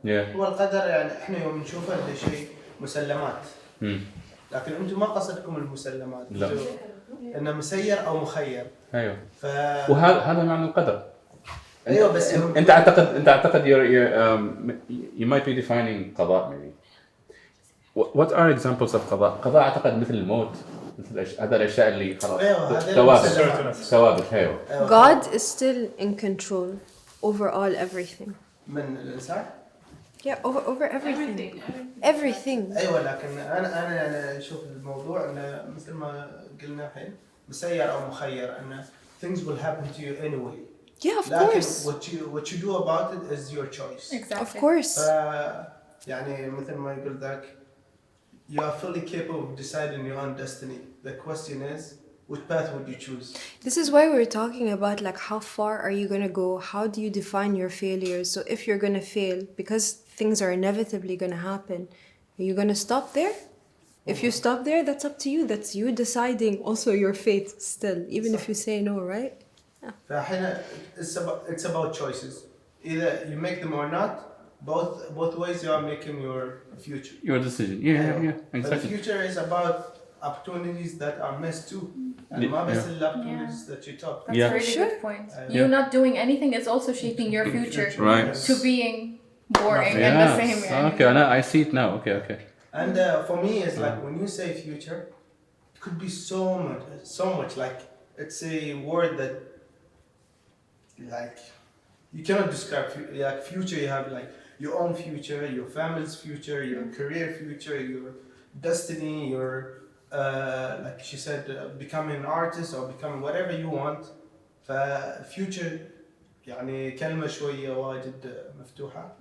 هو القدر يعني إحنا يوم نشوفه ده شيء مسلمات. لكن أنتم ما قصدكم المسلمات. لا. إنه مسير أو مخير. أيوه. وهذا معنى القدر. أيوه بس أنت أعتقد you might be defining قضاء maybe. What are examples of قضاء أعتقد مثل الموت. هذا الأشياء اللي خلاص ثوابت. أيوه. God is still in control over all everything. من الإنسان؟ Yeah, over everything. أيوة لكن أنا أشوف الموضوع إنه مثل ما قلنا الحين مسير أو مخير إنه things will happen to you anyway. Yeah, of course. What you do about it is your choice. Exactly. Of course. يعني مثل ما يقول ذاك you are fully capable of deciding your own destiny. The question is, which path would you choose? This is why we're talking about like how far are you going to go? How do you define your failures? So if you're going to fail, because things are inevitably going to happen, are you going to stop there? If you stop there, that's up to you. That's you deciding also your fate still, even if you say no, right? فحين it's about choices. Either you make them or not. Both ways you are making your future. Your decision. Yeah, exactly. But the future is about opportunities that are missed too. And not just the opportunities that you talk. That's a really good point. You not doing anything is also shaping your future to being boring and the same. Okay, I see it now. Okay. And for me, it's like when you say future, it could be so much. Like it's a word that, like, you cannot describe. Like future, you have like your own future, your family's future, your career future, your destiny, your like she said, becoming an artist or becoming whatever you want. فfuture يعني كلمة شوية واجد مفتوحة.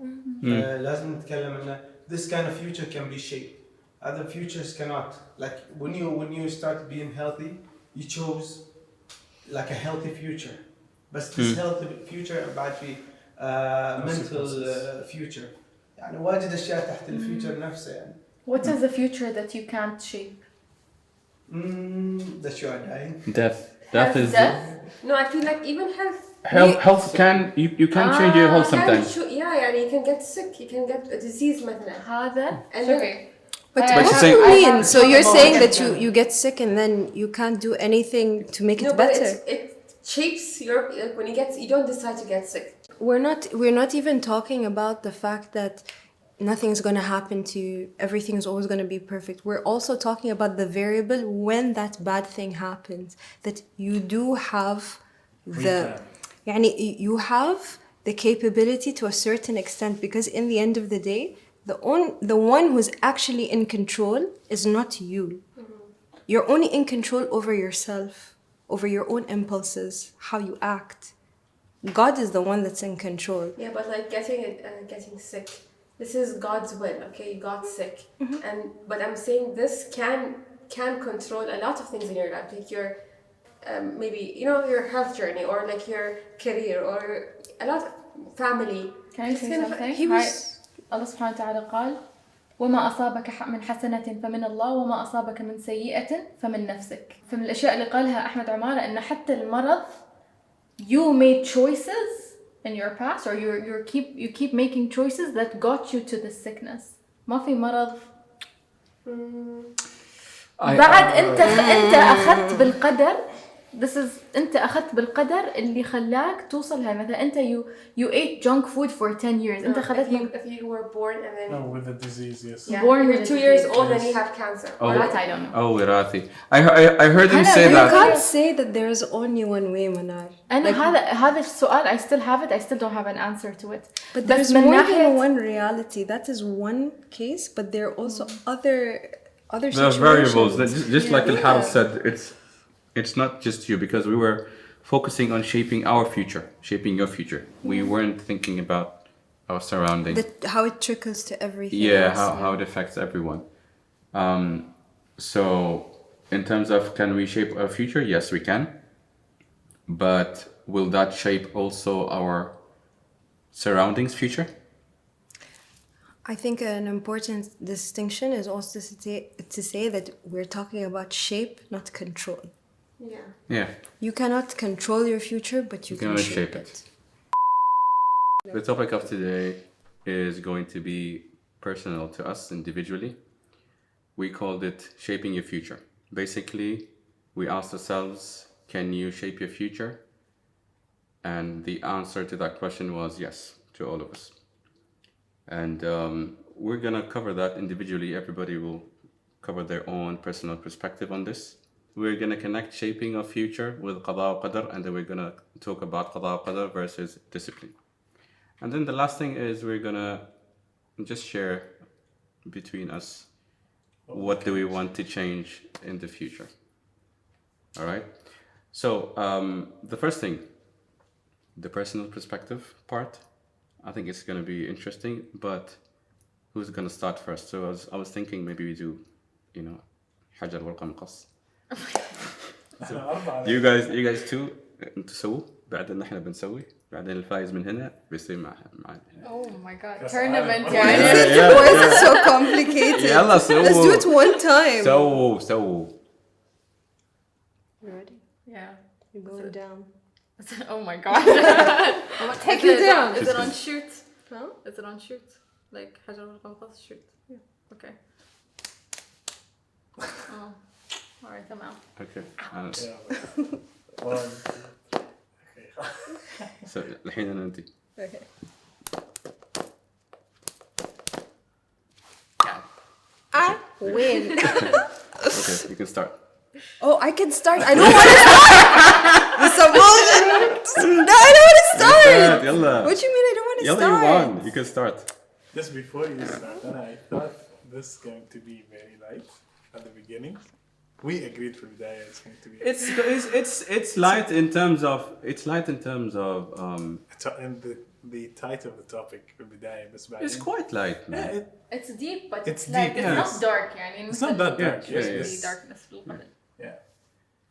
لازم نتكلم إنه this kind of future can be shaped. Other futures cannot. Like when you start being healthy, you chose like a healthy future. But this healthy future بعد في mental future. يعني واجد أشياء تحت الفيوتشر نفسه يعني. What is the future that you can't shape? That you are dying. Death is. No, I feel like even health. Health can you can change your health sometimes. يعني you can get sick, you can get a disease مثلا. هذا. But what do you mean? So you're saying that you get sick and then you can't do anything to make it better? It shapes your when you don't decide to get sick. We're not even talking about the fact that nothing's going to happen to you, everything's always going to be perfect. We're also talking about the variable when that bad thing happens, that you do have you have the capability to a certain extent, because in the end of the day, the one who's actually in control is not you. You're only in control over yourself, over your own impulses, how you act. God is the one that's in control. Yeah, but like getting sick, this is God's will. Okay, you got sick, but I'm saying this can control a lot of things in your life, like your maybe your health journey, or like your career, or a lot of family. Can I say something? Allah سبحانه وتعالى قال وما أصابك من حسنة فمن الله وما أصابك من سيئة فمن نفسك. فمن الأشياء اللي قالها أحمد عمارة إن حتى المرض you made choices in your past, or you keep making choices that got you to this sickness. ما في مرض بعد أنت أخذت بالقدر. أنت أخذت بالقدر اللي خلاك توصل هاي. مثلا أنت you ate junk food for 10 years. أنت خذت if you were born and then with a disease, yes. Yeah, born you're with 2 years old and you have cancer. Oh, that I don't know. Oh, Irati. I heard him say that. You can't say that there is only one way, Manar. أنا هذا السؤال I still have it. I still don't have an answer to it. But there's more than one reality. That is one case, but there are also other situations. There are variables. Just like Al-Harith said, it's not just you, because we were focusing on shaping our future, shaping your future. We weren't thinking about our surroundings. How it trickles to everything. Yeah, how it affects everyone. So in terms of can we shape our future? Yes, we can. But will that shape also our surroundings' future? I think an important distinction is also to say that we're talking about shape, not control. Yeah. You cannot control your future, but you can shape it. The topic of today is going to be personal to us individually. We called it Shaping Your Future. Basically, we asked ourselves, can you shape your future? And the answer to that question was yes, to all of us. And we're going to cover that individually. Everybody will cover their own personal perspective on this. We're going to connect shaping of future with قضاء وقدر, and then we're going to talk about قضاء وقدر versus discipline. And then the last thing is we're going to just share between us what do we want to change in the future. All right? So the first thing, the personal perspective part, I think it's going to be interesting, but who's going to start first? So I was thinking maybe we do, حجر ورقة مقص. You guys too تسووا بعدين نحن بنسوي بعدين الفايز من هنا بيصير مع Oh my god, tournament. Why is it so complicated? يلا سووا. Let's do it one time. سووا. You ready? Yeah. You're going down. Oh my god. Take you down. Is it on shoot? Huh? Is it on shoot? Like حجر ورقة مقص shoot? Yeah. Okay. Oh. Alright, I'm out. Okay. Yeah. One, two, three. Okay. So الحين أنا أنتي. Okay. I win. Okay, you can start. Oh, I can start. I don't want to start. It's a bullshit. No, I don't want to start. يلا. What do you mean I don't want to يلا, start? you won. You can start. Just before you start, and I thought this is going to be very light at the beginning. We agreed for Bidaya it's going to be. It's light in terms of And the title of the topic for Bidaya بس بعدين. it's quite light, man. Yeah, It's deep, but It's it's like deep, it's yes. not dark. يعني It's not that dark. Yeah, yes, yeah. darkness في القلب. Yeah.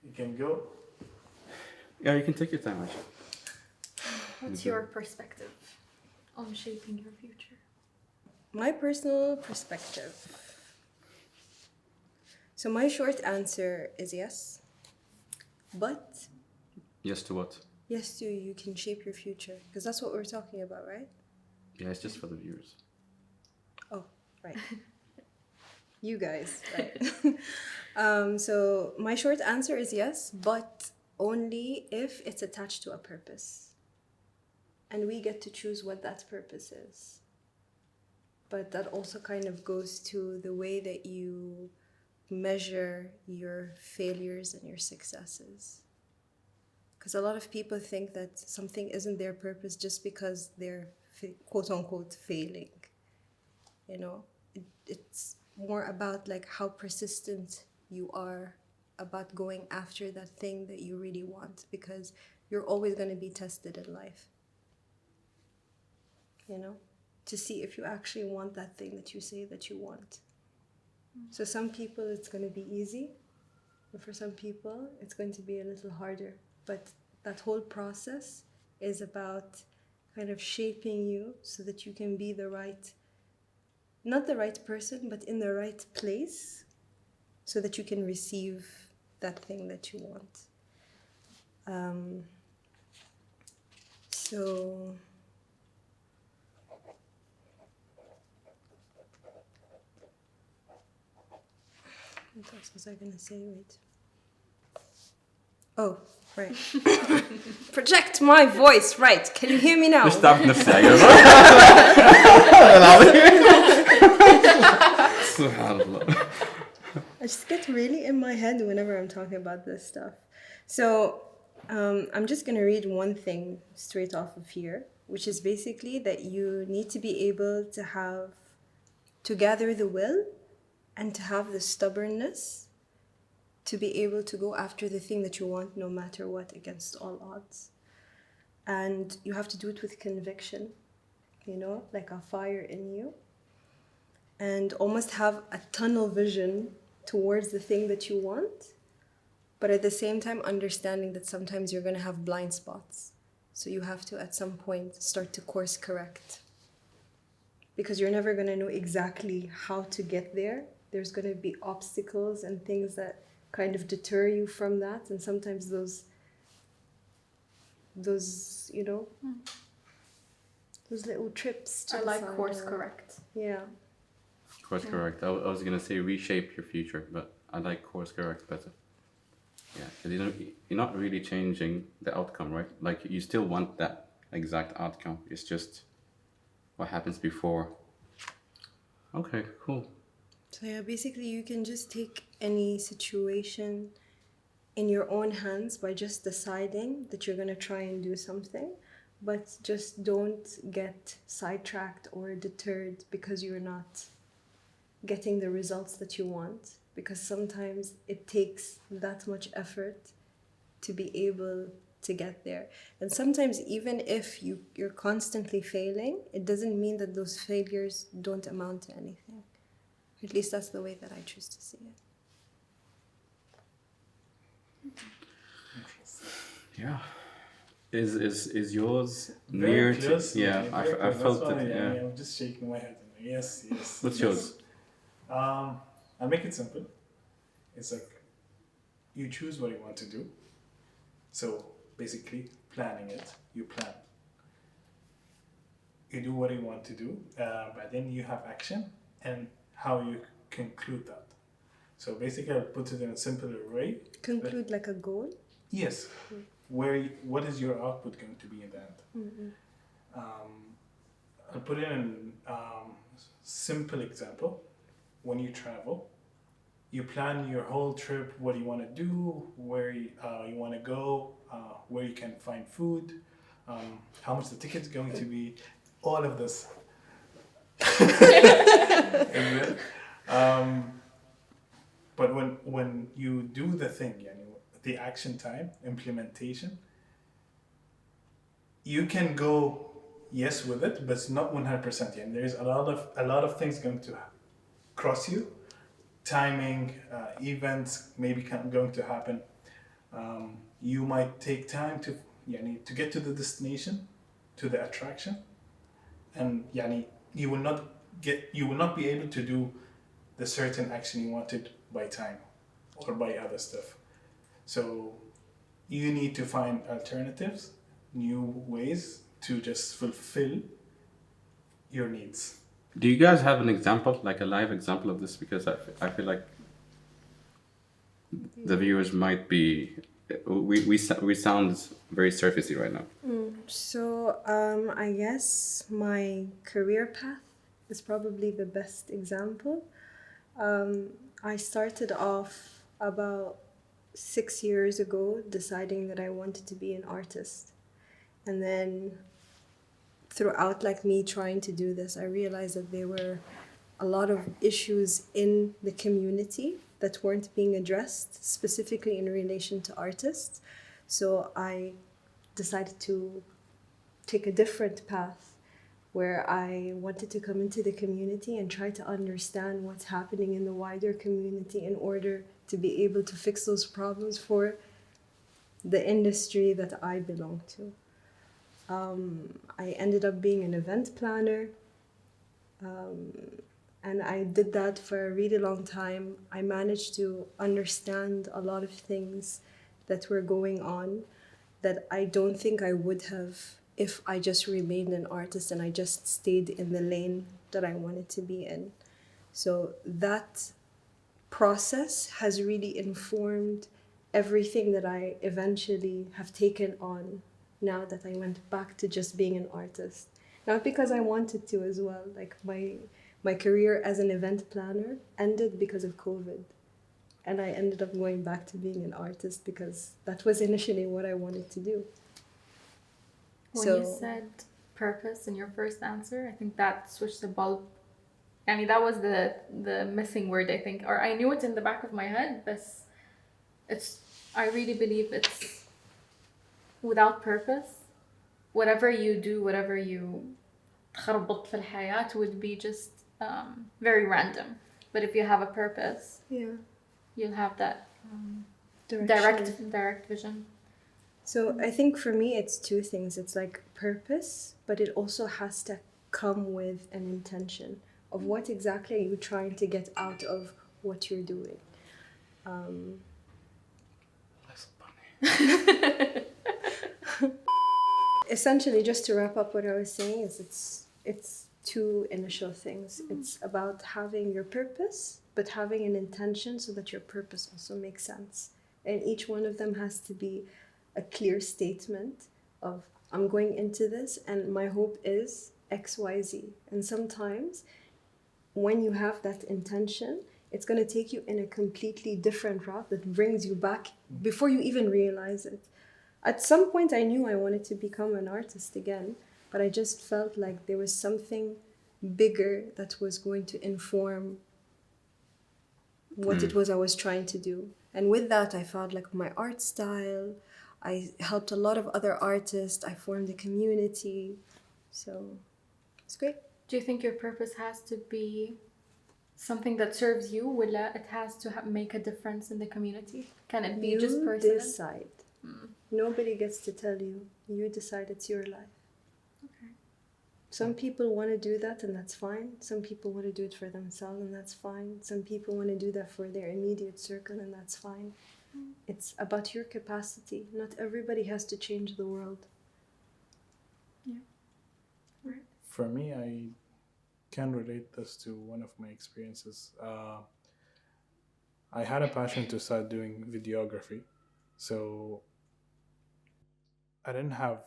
You can go. Yeah, you can take your time, actually. What's your perspective on shaping your future? My personal perspective. So my short answer is yes. But Yes to what? yes to you can shape your future. Because that's what we're talking about, right? Yeah, it's just for the viewers. Oh, right. You guys, right. So my short answer is yes, but only if it's attached to a purpose. And we get to choose what that purpose is. But that also kind of goes to the way that you measure your failures and your successes. Because a lot of people think that something isn't their purpose just because they're quote unquote failing. It's more about like how persistent you are about going after that thing that you really want, because you're always going to be tested in life. To see if you actually want that thing that you say that you want. So some people it's going to be easy, and for some people it's going to be a little harder. But that whole process is about kind of shaping you so that you can be not the right person, but in the right place, so that you can receive that thing that you want. So what else was I gonna say? Wait. Oh, right. Project my voice, right. Can you hear me now? مش تعرف نفسها سبحان الله. I just get really in my head whenever I'm talking about this stuff. So I'm just going to read one thing straight off of here, which is basically that you need to be able to gather the will and to have the stubbornness to be able to go after the thing that you want no matter what, against all odds. And you have to do it with conviction, like a fire in you. And almost have a tunnel vision towards the thing that you want, but at the same time understanding that sometimes you're going to have blind spots. So you have to at some point start to course correct, because you're never going to know exactly how to get there. There's going to be obstacles and things that kind of deter you from that, and sometimes those Those little trips. I to like decide course on. correct. Yeah. Course correct. I was gonna say reshape your future, but I like course correct better. Yeah, because you're not really changing the outcome, right? Like you still want that exact outcome. It's just what happens before. Okay, cool. So yeah, basically you can just take any situation in your own hands by just deciding that you're gonna try and do something, but just don't get sidetracked or deterred because you're not getting the results that you want, because sometimes it takes that much effort to be able to get there. And sometimes even if you're constantly failing, it doesn't mean that those failures don't amount to anything. At least that's the way that I choose to see it. Yeah. Is yours Very near close. to? Yeah, very I close. felt That's why, it. Yeah. I'm just shaking my head. Yes, yes. What's yes. yours? I'll make it simple. It's like you choose what you want to do. So basically, planning it. You plan. You do what you want to do, but then you have action and how you conclude that. So basically, I'll put it in a simpler way. Conclude like a goal. Yes. What is your output going to be in the end? I'll put in a simple example. When you travel, you plan your whole trip, what you want to do, where you want to go, where you can find food, how much the ticket's going to be, all of this. But when you do the thing, the action time, implementation, you can go yes with it, but it's not 100%. And there's a lot of things going to cross you, timing, events maybe going to happen. You might take time to get to the destination, to the attraction, and you will not be able to do the certain action you wanted by time or by other stuff. So you need to find alternatives, new ways to just fulfill your needs. Do you guys have an example, like a live example of this? Because I feel like the viewers might be, we sound very surfacey right now. So I guess my career path is probably the best example. I started off about 6 years ago deciding that I wanted to be an artist. And then throughout me trying to do this, I realized that there were a lot of issues in the community that weren't being addressed, specifically in relation to artists. So I decided to take a different path where I wanted to come into the community and try to understand what's happening in the wider community in order to be able to fix those problems for the industry that I belong to. I ended up being an event planner, and I did that for a really long time. I managed to understand a lot of things that were going on that I don't think I would have if I just remained an artist and I just stayed in the lane that I wanted to be in. So that process has really informed everything that I eventually have taken on now that I went back to just being an artist. Not because I wanted to as well. My career as an event planner ended because of COVID. And I ended up going back to being an artist because that was initially what I wanted to do. When you said purpose in your first answer, I think that switched the bulb. I mean, that was the missing word, I think. Or I knew it in the back of my head, but I really believe it's without purpose. Whatever you do, whatever you تخربط في الحياة would be just very random. But if you have a purpose, you'll have that direct vision. So I think for me, it's two things. It's like purpose, but it also has to come with an intention of what exactly are you trying to get out of what you're doing. Less funny. Essentially, just to wrap up what I was saying, is it's two initial things. It's about having your purpose, but having an intention so that your purpose also makes sense. And each one of them has to be a clear statement of, I'm going into this and my hope is XYZ. And sometimes when you have that intention, it's going to take you in a completely different route that brings you back before you even realize it. At some point, I knew I wanted to become an artist again, but I just felt like there was something bigger that was going to inform what it was I was trying to do. And with that, I found like my art style. I helped a lot of other artists. I formed a community. So it's great. Do you think your purpose has to be something that serves you, or it has to make a difference in the community? Can it be just You personal? decide. Nobody gets to tell you. You decide it's your life. Okay. Some people want to do that and that's fine. Some people want to do it for themselves and that's fine. Some people want to do that for their immediate circle and that's fine. It's about your capacity. Not everybody has to change the world. Yeah. Right. For me, I can relate this to one of my experiences. I had a passion to start doing videography. So I didn't have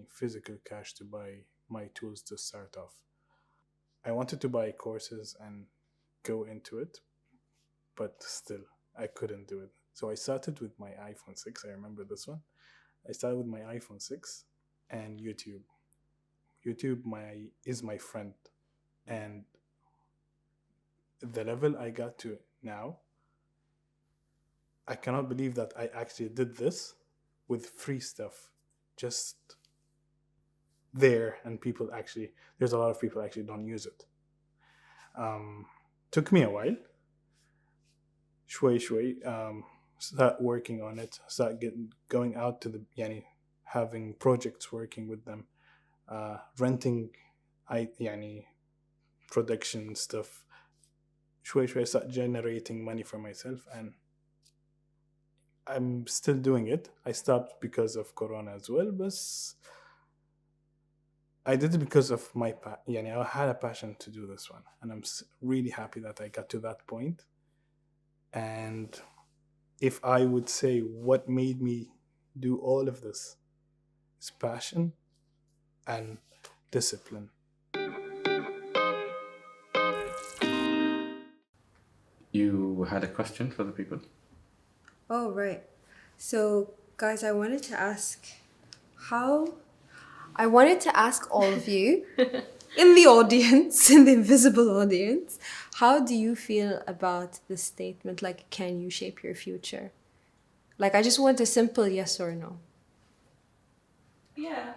physical cash to buy my tools to start off. I wanted to buy courses and go into it, but still I couldn't do it. So I started with my iPhone 6. I remember this one. I started with my iPhone 6 and YouTube. YouTube is my friend. And the level I got to now, I cannot believe that I actually did this with free stuff, just there, and there's a lot of people actually don't use it. Took me a while. Shway, start working on it, start going out to having projects, working with them, renting, production stuff. Shway, start generating money for myself, and I'm still doing it. I stopped because of Corona as well, but I did it because of I had a passion to do this one, and I'm really happy that I got to that point. And if I would say what made me do all of this, is passion and discipline. You had a question for the people? Oh, right. So, guys, I wanted to ask all of you in the audience, in the invisible audience, how do you feel about the statement, like, can you shape your future? Like, I just want a simple yes or no. Yeah,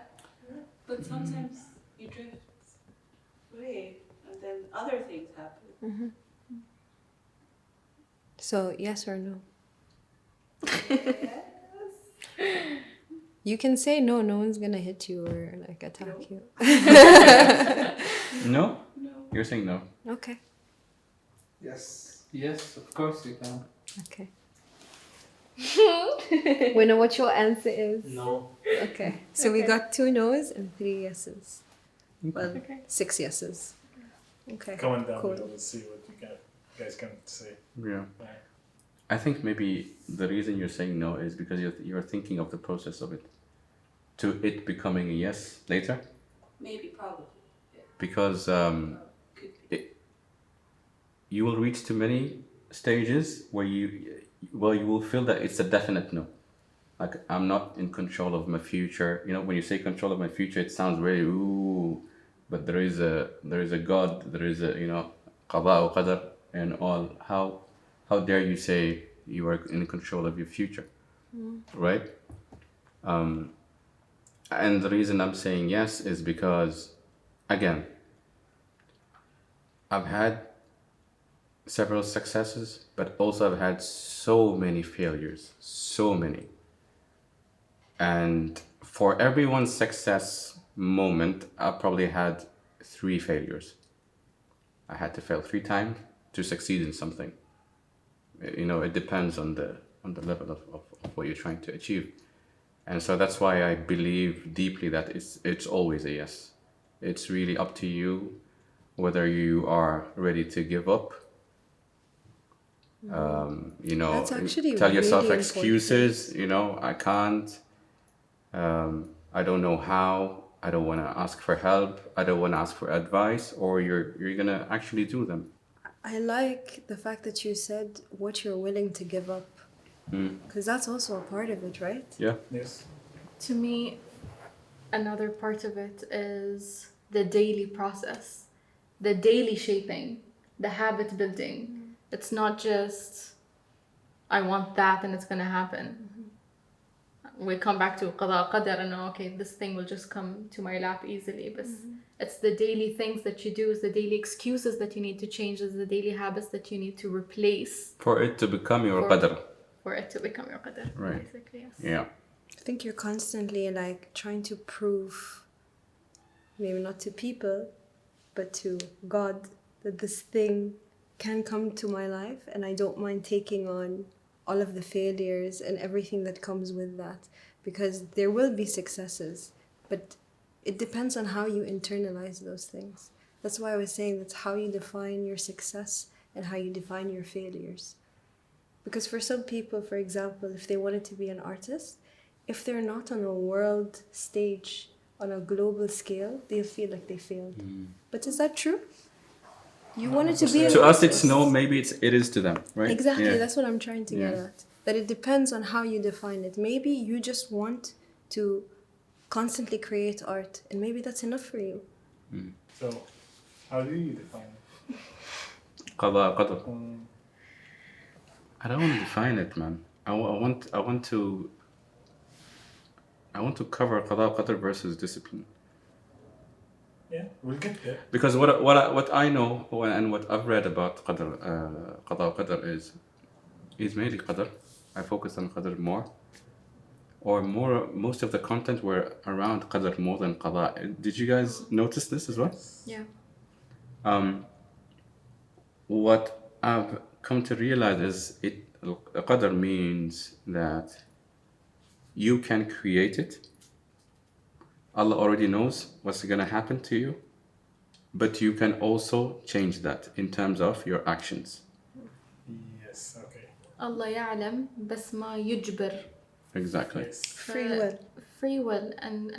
but sometimes you drift away and then other things happen. So, yes or no? Yes. You can say no, no one's gonna hit you or like attack you. No? No. You're saying no. Okay. Yes. Yes, of course you can. Okay. We know what your answer is. No. Okay. So we got 2 no's and 3 yeses. Well, Okay. 6 yeses. Okay. Comment down Cool. below to see what you guys can say. Yeah. Yeah. I think maybe the reason you're saying no is because you're thinking of the process of it, to it becoming a yes later. Maybe, probably. Because Could be. you will reach to many stages where you will feel that it's a definite no. Like, I'm not in control of my future. You know, when you say control of my future, it sounds very ooh, but there is a God, there is a قضاء وقدر and all. How dare you say you are in control of your future, right? And the reason I'm saying yes is because, again, I've had several successes, but also I've had so many failures, so many. And for every one success moment, I probably had 3 failures. I had to fail 3 times to succeed in something. It depends on the level of what you're trying to achieve. And so that's why I believe deeply that it's always a yes. It's really up to you whether you are ready to give up. You know, That's actually tell yourself really excuses. You know, I can't. I don't know how. I don't want to ask for help. I don't want to ask for advice. Or you're gonna actually do them. I like the fact that you said what you're willing to give up. Because that's also a part of it, right? Yeah. Yes. To me, another part of it is the daily process, the daily shaping, the habit building. It's not just, I want that and it's going to happen. We come back to قضاء وقدر and okay, this thing will just come to my lap easily. But it's the daily things that you do, it's the daily excuses that you need to change, it's the daily habits that you need to replace For it to become your qadr. for it to become your qadr. Right. Basically, yes. Yeah. I think you're constantly like trying to prove, maybe not to people, but to God, that this thing can come to my life and I don't mind taking on all of the failures and everything that comes with that, because there will be successes, but it depends on how you internalize those things. That's why I was saying that's how you define your success and how you define your failures. Because for some people, for example, if they wanted to be an artist, if they're not on a world stage, on a global scale, they'll feel like they failed. But is that true? You wanted to be an To us, artist. it's no. Maybe it is to them, right? Exactly, Yeah. that's what I'm trying to get Yeah. at. That it depends on how you define it. Maybe you just want to constantly create art, and maybe that's enough for you. So, how do you define it? قضاء وقدر. I don't want to define it, man. I want to cover قضاء وقدر versus discipline. Yeah, we'll get there. Because what I know and what I've read about قضاء وقدر is mainly qadr. I focused on qadr more. Most of the content were around qadr more than qada. Did you guys notice this as well? Yeah. What I've come to realize is qadr means that you can create it. Allah already knows what's going to happen to you, but you can also change that in terms of your actions. Yes, okay. Allah يعلم بس ما يجبر. Exactly. Yes. Free will. Free will, and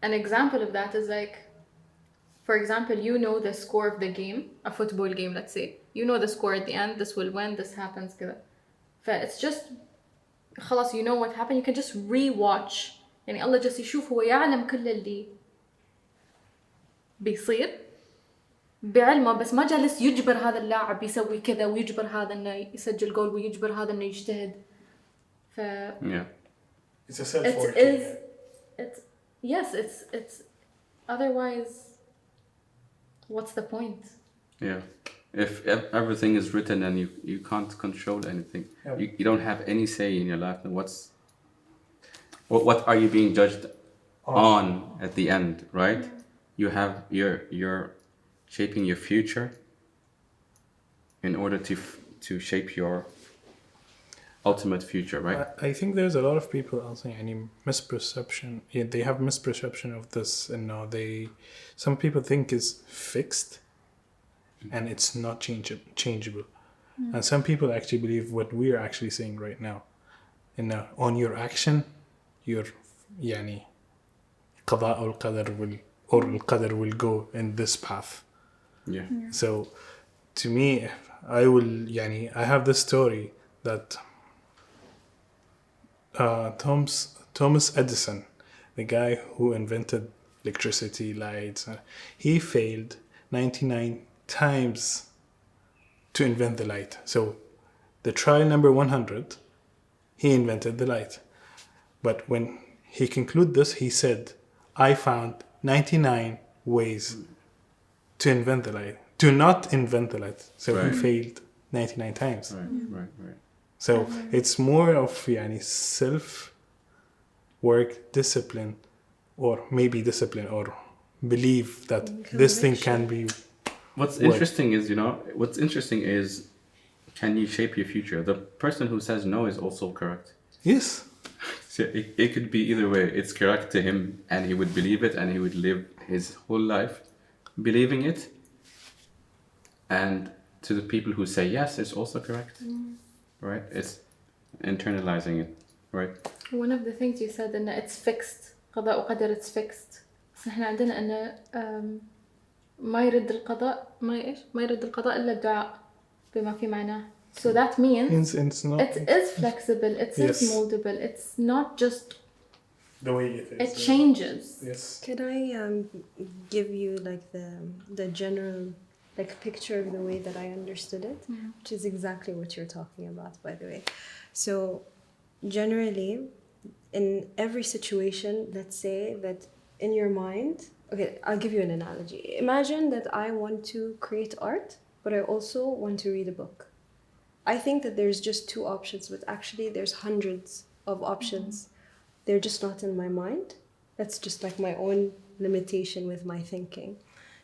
an example of that is like, for example, you know the score of the game, a football game, let's say. You know the score at the end, this will win, this happens كذا. It's just خلاص, you know what happened, you can just re-watch. يعني الله just يشوف هو يعلم كل اللي بيصير بعلمه، بس ما جالس يجبر هذا اللاعب يسوي كذا ويجبر هذا انه يسجل جول ويجبر هذا انه يجتهد. Yeah. It's a self-working. It's otherwise what's the point? Yeah. If everything is written and you can't control anything, Yeah. you don't have any say in your life, then what are you being judged on at the end, right? You have you're shaping your future in order to shape your ultimate future, right? I think there's a lot of people also any misperception. Yeah, they have misperception of this, and now some people think it's fixed, and it's not changeable. And some people actually believe what we are actually saying right now. And on your action, your يعني قضاء والقدر القدر will go in this path. Yeah. So to me, I have this story that Thomas Edison, the guy who invented electricity, lights, he failed 99 times to invent the light. So the trial number 100, he invented the light. But when he concluded this, he said, I found 99 ways to invent the light, to not invent the light. So he Right. failed 99 times. Right. So it's more of self-work, discipline, or maybe discipline, or belief that this thing can be. What's interesting is, can you shape your future? The person who says no is also correct. Yes. So it could be either way. It's correct to him, and he would believe it, and he would live his whole life believing it. And to the people who say yes, it's also correct, right? It's internalizing it, right? One of the things you said إن it's fixed. قضاء وقدر it's fixed. بس إحنا عندنا إنه ما يرد القضاء ما يرد القضاء إلا الدعاء بما في معناه. So that means It's not it is flexible. It is moldable. It's not just the way it is. it changes. Yes. Can I give you like the general like picture of the way that I understood it, which is exactly what you're talking about, by the way. So generally, in every situation, let's say that in your mind, okay, I'll give you an analogy. Imagine that I want to create art, but I also want to read a book. I think that there's just two options, but actually there's hundreds of options. They're just not in my mind. That's just like my own limitation with my thinking.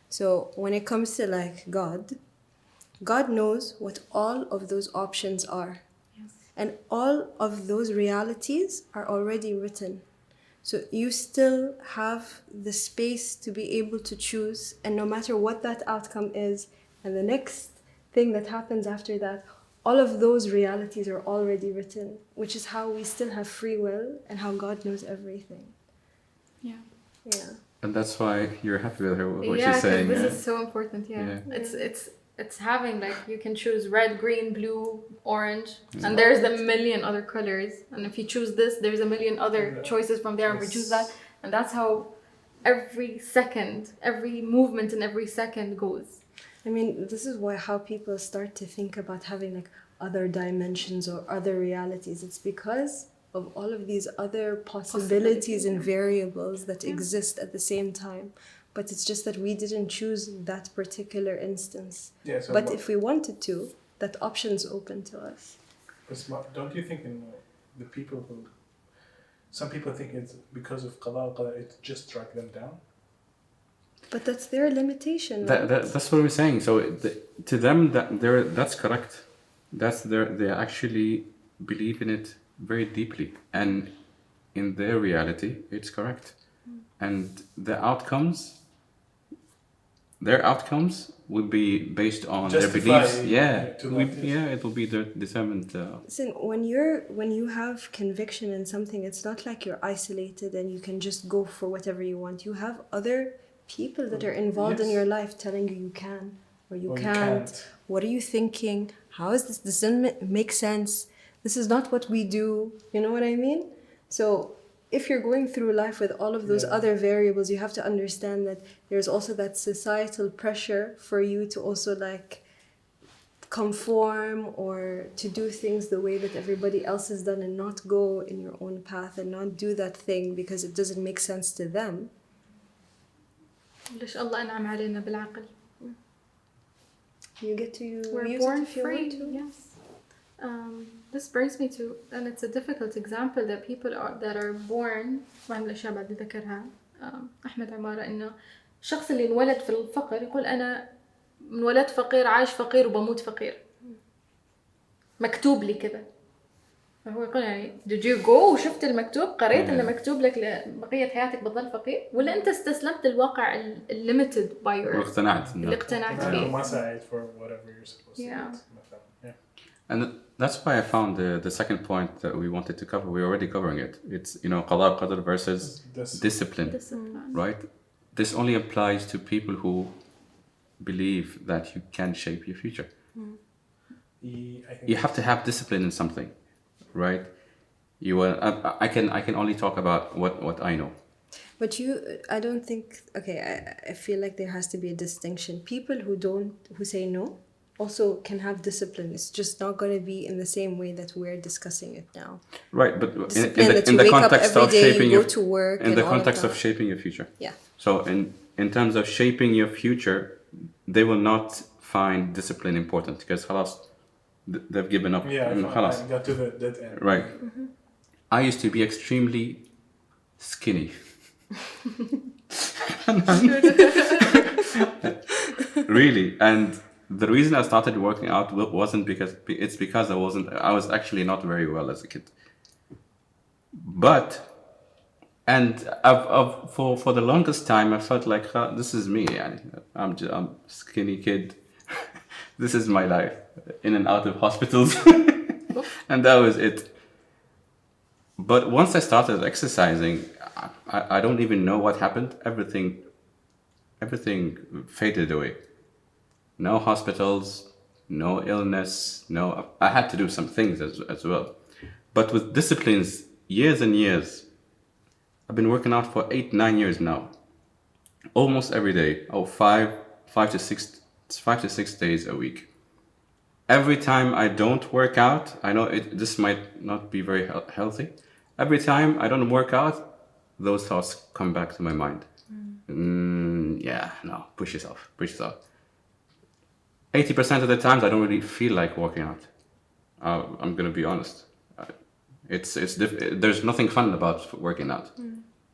So when it comes to like God knows what all of those options are. Yes. And all of those realities are already written. So you still have the space to be able to choose, and no matter what that outcome is, and the next thing that happens after that, all of those realities are already written, which is how we still have free will and how God knows everything. Yeah. Yeah. And that's why you're happy with her, what Yeah, she's saying. this Yeah. is so important. Yeah. Yeah. It's having like you can choose red, green, blue, orange, and there's a million other colors. And if you choose this, there's a million other choices from there, and we choose that. And that's how every second, every movement in every second goes. I mean, this is why how people start to think about having like other dimensions or other realities. It's because of all of these other possibilities and variables that exist at the same time. But it's just that we didn't choose that particular instance. Yeah, so but if we wanted to, that option's open to us. Don't you think the people who... Some people think it's because of qada qadar, it just dragged them down? But that's their limitation. Right? That's what we're saying. So to them, that's correct. They actually believe in it very deeply, and in their reality, it's correct. And their outcomes would be based on their beliefs. It will be determined. Listen, when you have conviction in something, it's not like you're isolated and you can just go for whatever you want. You have other people that are involved in your life telling you you can or you can't. What are you thinking? How is this? This doesn't make sense. This is not what we do. You know what I mean? So if you're going through life with all of those other variables, you have to understand that there's also that societal pressure for you to also like conform or to do things the way that everybody else has done and not go in your own path and not do that thing because it doesn't make sense to them. ليش الله أنعم علينا بالعقل. You get to We're use born it if you free. want to. Yes. This brings me to, and it's a difficult example that people that are born. واحد من الأشياء بعد ذكرها أحمد عمارة إنه الشخص اللي انولد في الفقر يقول أنا انولدت فقير عايش فقير وبموت فقير. مكتوب لي كذا. فهو يقول يعني did you go وشفت المكتوب قريت إنه مكتوب لك لبقية حياتك بتظل فقير ولا أنت استسلمت الواقع limited by your اللي اقتنعت فيه. ما ساعد for whatever you're supposed to do. And that's why I found the second point that we wanted to cover. We're already covering it. It's قضاء وقدر versus discipline, right? This only applies to people who believe that you can shape your future. You have to have discipline in something, right? I can only talk about what I know. But I don't think, okay, I feel like there has to be a distinction. People who say no also can have discipline. It's just not going to be in the same way that we're discussing it now. Right, but in the context of shaping your future. In the context of shaping your future. Yeah. So in terms of shaping your future, they will not find discipline important because خلاص they've given up. Yeah, I got to the dead end. Right. I used to be extremely skinny. Really, and the reason I started working out wasn't because I was actually not very well as a kid. But for the longest time, I felt like this is me. Yani. I'm skinny kid. This is my life, in and out of hospitals, and that was it. But once I started exercising, I don't even know what happened. Everything faded away. No hospitals, no illness, no. I had to do some things as well, but with disciplines, years and years. I've been working out for 8-9 years now, almost every day. five to six days a week. Every time I don't work out, I know this might not be very healthy. Every time I don't work out, those thoughts come back to my mind. Push yourself. 80% of the times I don't really feel like working out. I'm gonna be honest. There's nothing fun about working out.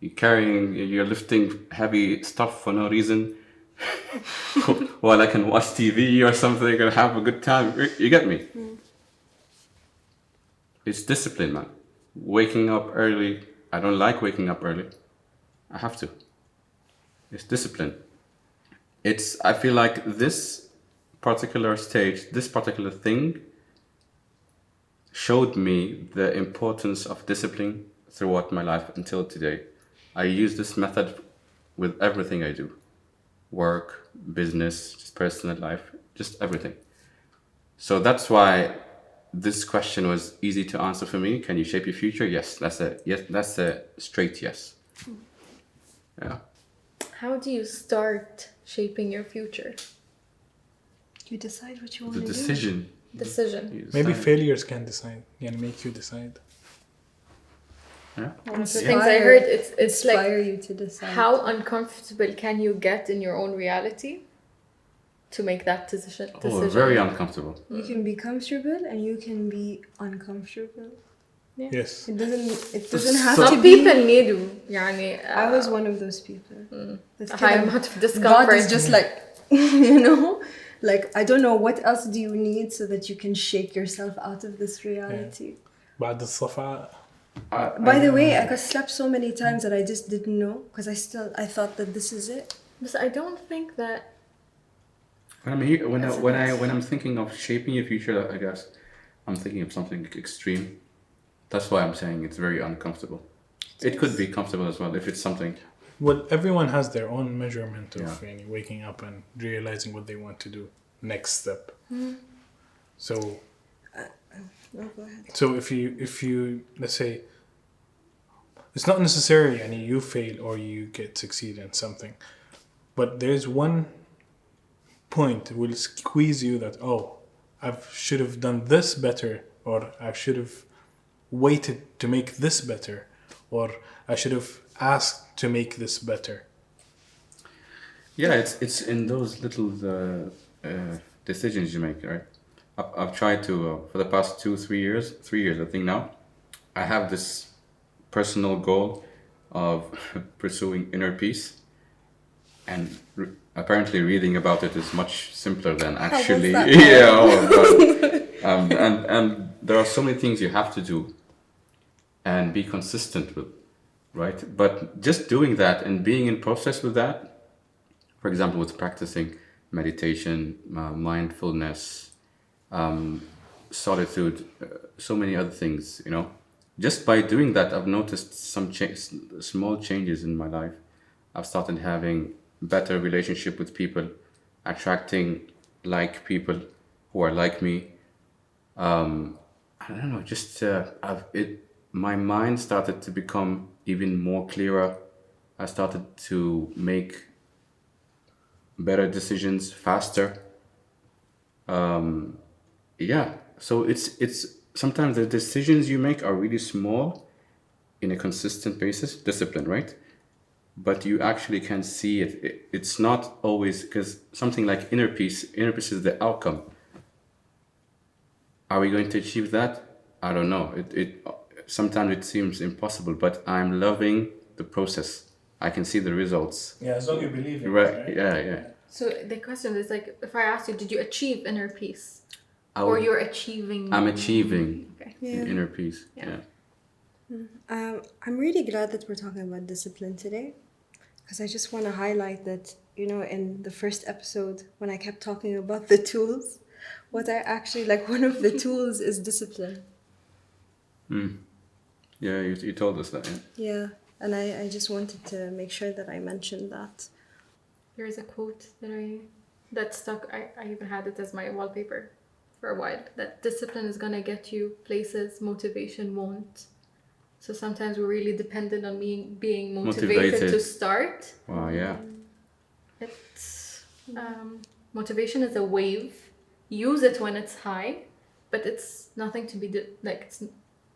You're lifting heavy stuff for no reason, while I can watch TV or something and have a good time. You get me? It's discipline, man. Waking up early. I don't like waking up early. I have to. It's discipline. I feel like this particular stage, this particular thing, showed me the importance of discipline throughout my life until today. I use this method with everything I do. Work, business, just personal life, just everything. So that's why this question was easy to answer for me. Can you shape your future? Yes, that's a straight yes. Yeah. How do you start shaping your future? You decide what you want The to do. decision. Decision. Maybe Decide. failures can decide and make you decide. Yeah. One of the things I heard, it's inspire like you to decide. how uncomfortable can you get in your own reality to make that decision? Oh, very uncomfortable. You can be comfortable and you can be uncomfortable. Yes. It doesn't have So- to Some be. people need يعني I was one of those people. That's a high kind of- amount of God discomfort. is just like, you know, like I don't know what else do you need so that you can shake yourself out of this reality. بعد الصفعة. By the way, I got slapped so many times that I just didn't know because I thought that this is it. But I don't think that When I'm thinking of shaping your future, I guess I'm thinking of something extreme. That's why I'm saying it's very uncomfortable. It could be comfortable as well if it's something. Well, everyone has their own measurement of waking up and realizing what they want to do. Next step. So. No, go ahead. So if you let's say it's not necessarily you fail or you succeed in something, but there's one point that will squeeze you that I should have done this better, or I should have waited to make this better, or I should have asked to make this better. Yeah, it's in those little decisions you make, right? I've tried to for the past 3 years I think now, I have this personal goal of pursuing inner peace, and apparently reading about it is much simpler than actually and there are so many things you have to do and be consistent with, right? But just doing that and being in process with that, for example with practicing meditation, mindfulness, solitude, so many other things, just by doing that, I've noticed some small changes in my life. I've started having better relationship with people, attracting like people who are like me. I don't know, just my mind started to become even more clearer. I started to make better decisions faster. So it's sometimes the decisions you make are really small in a consistent basis, discipline, right? But you actually can see it. It's not always, because something like inner peace is the outcome. Are we going to achieve that? I don't know. Sometimes it seems impossible, but I'm loving the process. I can see the results. Yeah, as long as you believe in Right? it, right? Yeah. So the question is like, if I asked you, did you achieve inner peace? Or you're achieving... I'm achieving Okay. Yeah. inner peace. Yeah. Yeah. I'm really glad that we're talking about discipline today, because I just want to highlight that, you know, in the first episode, when I kept talking about the tools, what I actually like, one of the tools is discipline. Yeah, you told us that. Yeah. Yeah, and I just wanted to make sure that I mentioned that. There is a quote that stuck. I even had it as my wallpaper for a while. That discipline is gonna get you places, motivation won't. So sometimes we're really dependent on being motivated to start. Wow, yeah. It's motivation is a wave. Use it when it's high, but it's nothing to be it's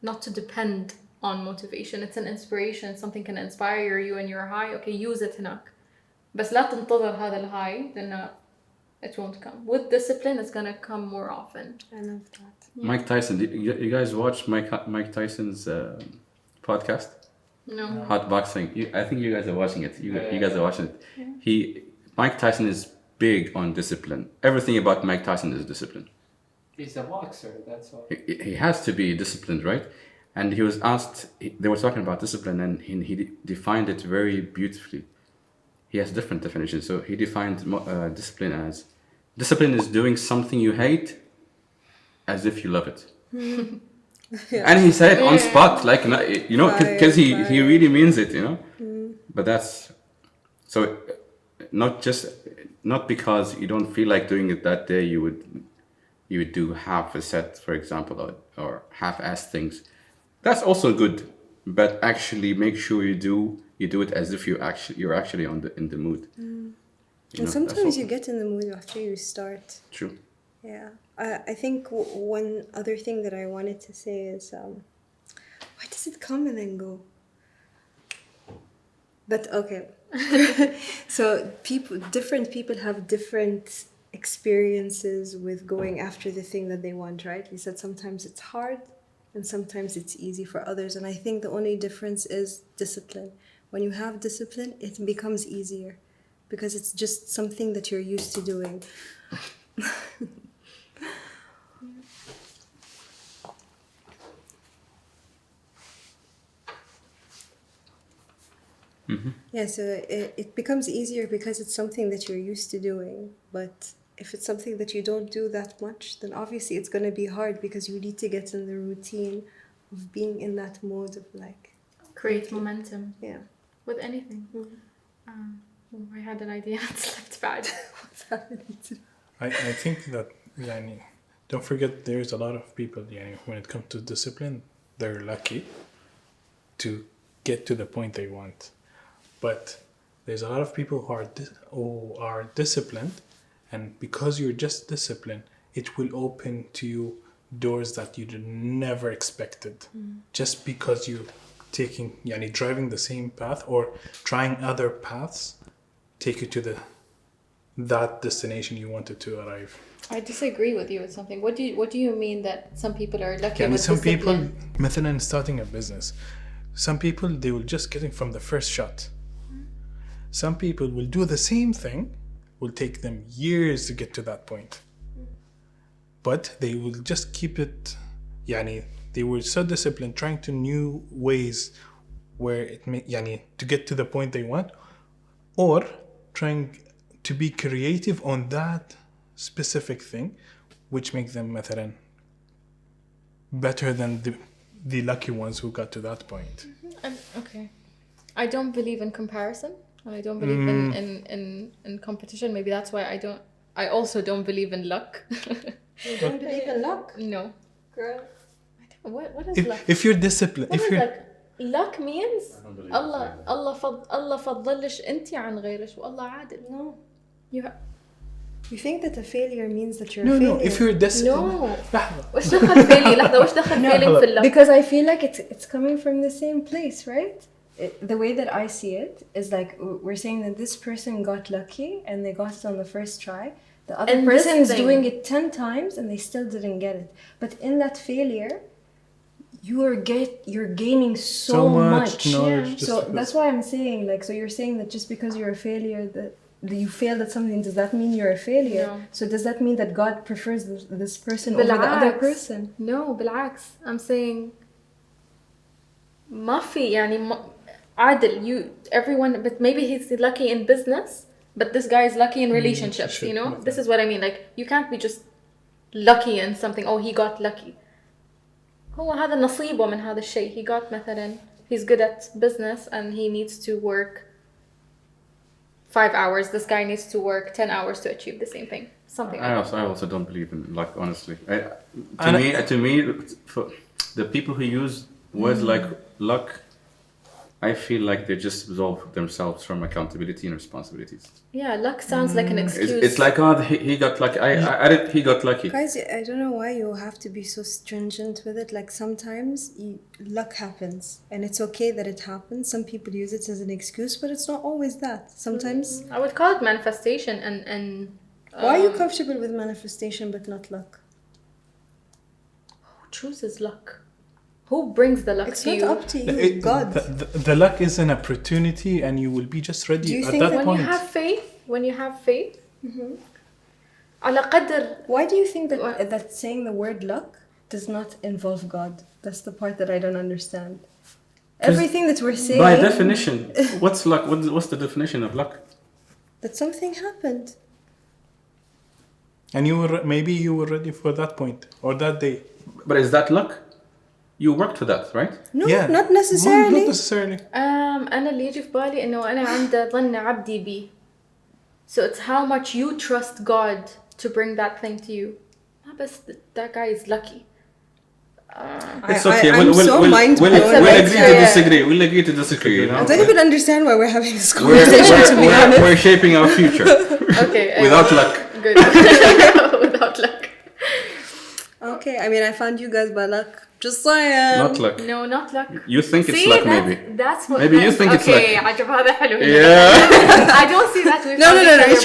not to depend on motivation. It's an inspiration. Something can inspire you and you're high. Okay, use it هناك. بس لا تنتظر هذا الهاي, then it won't come. With discipline, it's gonna come more often. I love that. Yeah. Mike Tyson. You guys watch Mike Tyson's podcast? No. Hot boxing. I think you guys are watching it. You guys are watching it. Mike Tyson is big on discipline. Everything about Mike Tyson is discipline. He's a boxer, that's why. He has to be disciplined, right? And he was asked, they were talking about discipline, and he defined it very beautifully. He has different definitions. So he defined discipline as, discipline is doing something you hate as if you love it. And he said it on spot, like, you know, because he really means it, you know. But that's, so not because you don't feel like doing it that day, you would do half a set, for example, or half-assed things. That's also good, but actually make sure you do it as if you're actually in the mood. You know, And sometimes you get in the mood after you start. True. Yeah. I think one other thing that I wanted to say is, why does it come and then go? But okay. So different people have different experiences with going after the thing that they want, right? You said sometimes it's hard and sometimes it's easy for others. And I think the only difference is discipline. When you have discipline, it becomes easier because it's just something that you're used to doing. Yeah, so it becomes easier because it's something that you're used to doing. But if it's something that you don't do that much, then obviously it's going to be hard because you need to get in the routine of being in that mode of like... Create momentum. Yeah. With anything. I had an idea and slipped back. What's happening to... I think that, don't forget there's a lot of people, when it comes to discipline, they're lucky to get to the point they want. But there's a lot of people who are disciplined, and because you're just disciplined, it will open to you doors that you never expected. Just because you're driving the same path or trying other paths, take you to that destination you wanted to arrive. I disagree with you with something. What do you mean that some people are lucky with some discipline? people, مثلا starting a business, some people they will just get it from the first shot. Some people will do the same thing, will take them years to get to that point. But they will just keep it, they were so disciplined, trying to new ways where to get to the point they want, or trying to be creative on that specific thing, which makes them مثلا better than the lucky ones who got to that point. Okay. I don't believe in comparison. I don't believe in competition. Maybe that's why I also don't believe in luck. You don't believe in luck? No. Girl. What is luck? If you're disciplined, What is luck? Luck means الله فضلش انت عن غيرش والله عادل. No. You think that a failure means that you're a failure? No, if you're disciplined. No. وش دخل فيلي؟ لحظة وش دخل فيلي في اللك؟ Because I feel like it's coming from the same place, right? The way that I see it is like we're saying that this person got lucky and they got it on the first try. The other person is doing it 10 times and they still didn't get it. But in that failure, you're gaining so much knowledge. So that's why I'm saying, like, so you're saying that just because you're a failure, that you failed at something, does that mean you're a failure? No. So does that mean that God prefers this person over the other person? No, بالعكس. I'm saying ما في يعني عادل everyone but maybe he's lucky in business but this guy is lucky in relationships, you know. This is what I mean, like you can't be just lucky in something. Oh, he got lucky. هو هذا نصيبه من هذا الشيء. He got مثلا he's good at business and he needs to work 5 hours. This guy needs to work 10 hours to achieve the same thing. Something like I also don't believe in luck, honestly. To me, for the people who use words like luck, I feel like they just absolve themselves from accountability and responsibilities. Yeah, luck sounds like an excuse. It's like, oh, he got lucky. He got lucky. Guys, I don't know why you have to be so stringent with it. Like sometimes luck happens and it's okay that it happens. Some people use it as an excuse, but it's not always that. Sometimes... I would call it manifestation and why are you comfortable with manifestation but not luck? Who chooses luck? Who brings the luck it's to you? It's not up to you, God. The luck is an opportunity and you will be just ready at that point. When you have faith, على قدر. Why do you think that saying the word luck does not involve God? That's the part that I don't understand. Everything that we're saying... By definition, what's luck? What's the definition of luck? That something happened. And maybe you were ready for that point or that day. But is that luck? You worked for that, right? No, not necessarily. Not necessarily. أنا اللي يجي في بالي إنه أنا عند ظن عبدي بي. So it's how much you trust God to bring that thing to you. بس that guy is lucky. It's okay. I'm so mind-blown. We'll agree to disagree. We'll agree to disagree. You know? I don't even understand why we're having this conversation, to be honest. We're shaping our future. Okay. Without luck. Good. Without luck. Okay, I mean, I found you guys by luck. Just saying. Not luck. No, not luck. You think it's luck, maybe. That's what. Maybe you think it's luck. Okay, عجب هذا حلو. Yeah. I don't see that with No.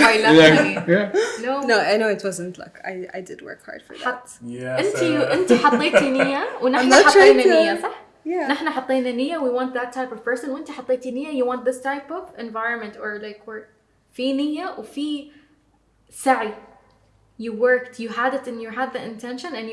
by luck. Yeah. No, I know it wasn't luck. I did work hard for that. أنت حطيتي نية ونحن حطينا نية صح؟ Yeah. نحن حطينا نية we want that type of person وأنت حطيتي نية you want this type of environment or like work. في نية وفي سعي. You worked, you had it and you had the intention and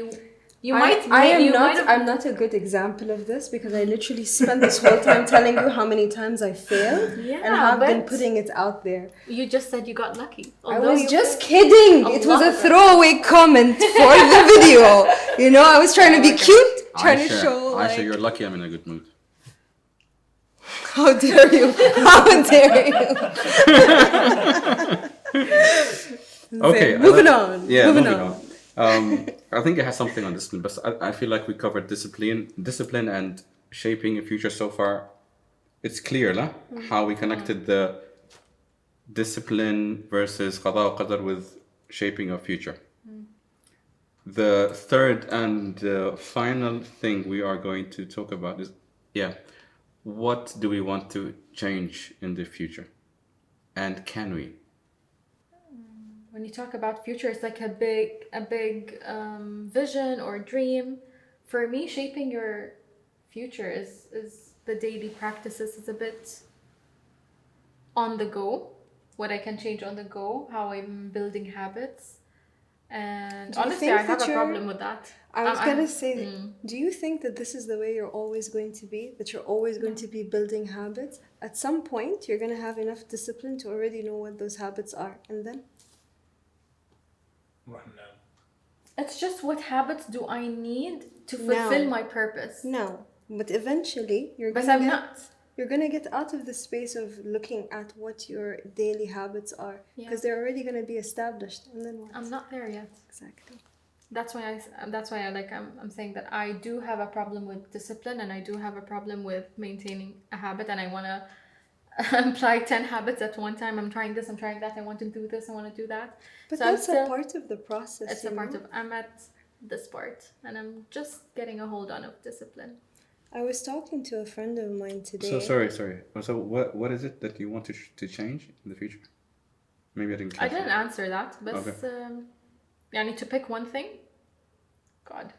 I'm not a good example of this because I literally spent this whole time telling you how many times I failed and have been putting it out there. You just said you got lucky. I was just kidding. It was a throwaway comment for the video. You know, I was trying to be cute, trying to show Aisha, you're lucky I'm in a good mood. How dare you? How dare you? Okay, moving on. Yeah, moving on. I think it has something on discipline, but I feel like we covered discipline and shaping a future so far. It's clear, how we connected the discipline versus قضاء وقدر with shaping our future. The third and final thing we are going to talk about is, what do we want to change in the future, and can we? When you talk about future, it's like a big vision or dream. For me, shaping your future is the daily practices. It's a bit on the go. What I can change on the go, how I'm building habits. And honestly, I have a problem with that. I was going to say, do you think that this is the way you're always going to be? That you're always going to be building habits? At some point, you're going to have enough discipline to already know what those habits are. And then? No. It's just what habits do I need to fulfill my purpose? No, but eventually you're going to get out of the space of looking at what your daily habits are because they're already going to be established. And then what? I'm not there yet. Exactly. That's why I'm saying that I do have a problem with discipline and I do have a problem with maintaining a habit and I want to apply 10 habits at one time. I'm trying this, I'm trying that, I want to do this, I want to do that. But so that's a part of the process. It's a part of, I'm at this part and I'm just getting a hold on of discipline. I was talking to a friend of mine today. So sorry. So what is it that you want to change in the future? Maybe I didn't answer that, but okay. To pick one thing. God.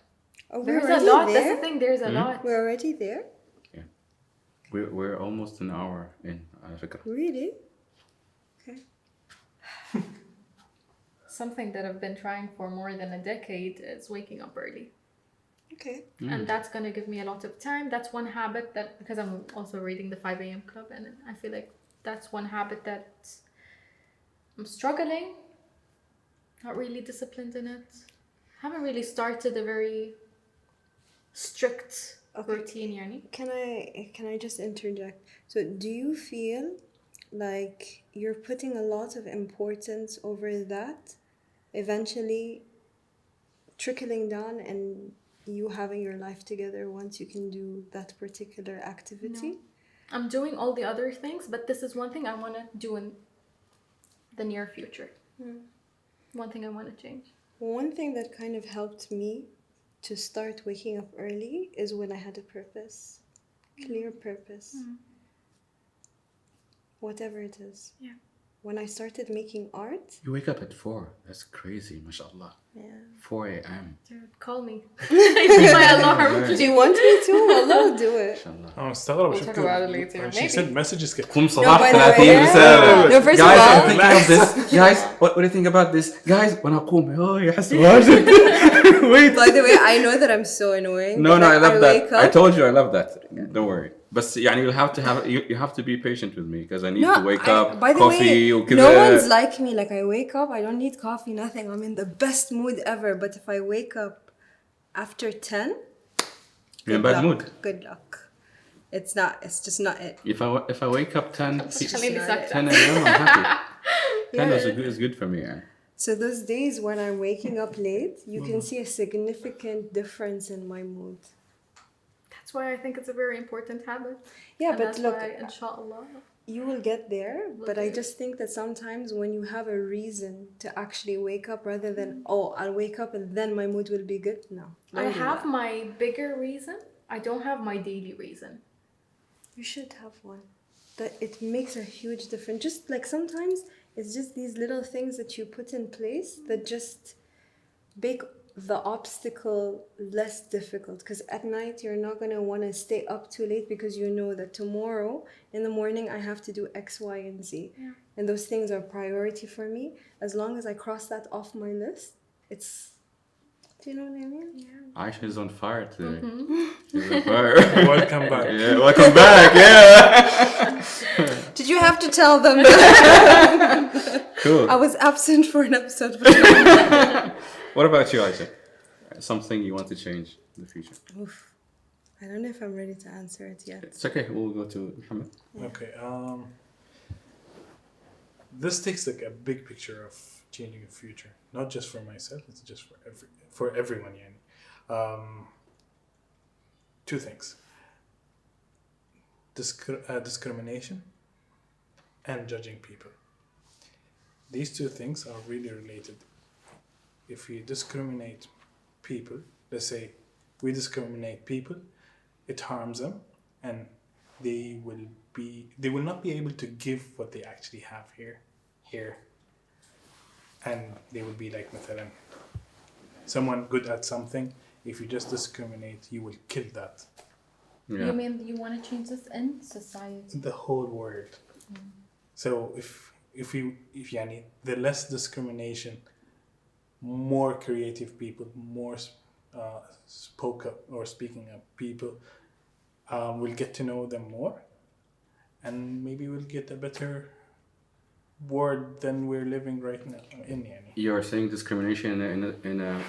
Oh, there's a lot. There? That's the thing. There's a lot. We're already there. Yeah. We're almost an hour in. Really? Okay. Something that I've been trying for more than a decade is waking up early. Okay. and that's gonna give me a lot of time. That's one habit that, because I'm also reading the 5 a.m. club, and I feel like that's one habit that I'm struggling. Not really disciplined in it. Haven't really started a very strict routine, yani. Can I just interject? So do you feel like you're putting a lot of importance over that, eventually trickling down and you having your life together once you can do that particular activity? No. I'm doing all the other things, but this is one thing I want to do in the near future. One thing I want to change. One thing that kind of helped me to start waking up early is when I had a purpose, clear purpose, whatever it is. Yeah. When I started making art, You wake up at 4. That's crazy, mashallah. yeah. 4 a.m. Dude, call me. I my alarm. Do you want me to? Wallah, do it. Mashallah. I'm مستغرب We'll talk about it later, when she maybe. sent messages كده. قم No, صباح by the way, 30 yeah. رسالة. No, first of Guys, all, I'm thinking of this. Guys, what do you think about this? Guys, when I قوم يحس واجد. Wait. by the way, I know that I'm so annoying. No, but, no, I like, love wake that. I up- told you I love that. Don't worry. بس يعني you have to be patient with me because I need to wake up, by the coffee way, وكذا. no one's like me. Like I wake up, I don't need coffee, nothing. I'm in the best mood ever. But if I wake up after 10, You're in bad luck. mood. Good luck. It's not. It's just not it. If I wake up 10 خليني ساكتة. 10 a.m. I'm happy. 10 Yeah. is good for me. Yeah. So those days when I'm waking up late, you can see a significant difference in my mood. That's why I think it's a very important habit. Yeah, And but that's look, why, inshallah. you will get there. But I get just think that sometimes when you have a reason to actually wake up rather than, oh, I'll wake up and then my mood will be good. No. I don't do have that. my bigger reason. I don't have my daily reason. You should have one. That it makes a huge difference. Just like sometimes it's just these little things that you put in place that just make the obstacle less difficult. Because at night you're not gonna want to stay up too late because you know that tomorrow in the morning I have to do X, Y, and Z. Yeah. And those things are priority for me. As long as I cross that off my list, it's. Do you know what I mean? Yeah. Aisha is on fire today. Mm-hmm. She's on fire. Welcome back. Yeah, welcome back. Yeah. Did you have to tell them that Cool. I was absent for an episode? What about you, Aisha? Something you want to change in the future? Oof. I don't know if I'm ready to answer it yet. It's okay. We'll go to Muhammad. Okay. This takes like a big picture of changing the future, not just for myself. It's just for everyone. Yani. Two things: discrimination and judging people. These two things are really related. If we discriminate people, let's say we discriminate people, it harms them, and they will not be able to give what they actually have here, and they will be like مثلا someone good at something. If you just discriminate, you will kill that. Yeah. You mean you want to change this in society? The whole world. So if yani, the less discrimination, more creative people, more speaking up people, we'll get to know them more, and maybe we'll get a better world than we're living right now in. Yani. You're saying discrimination in a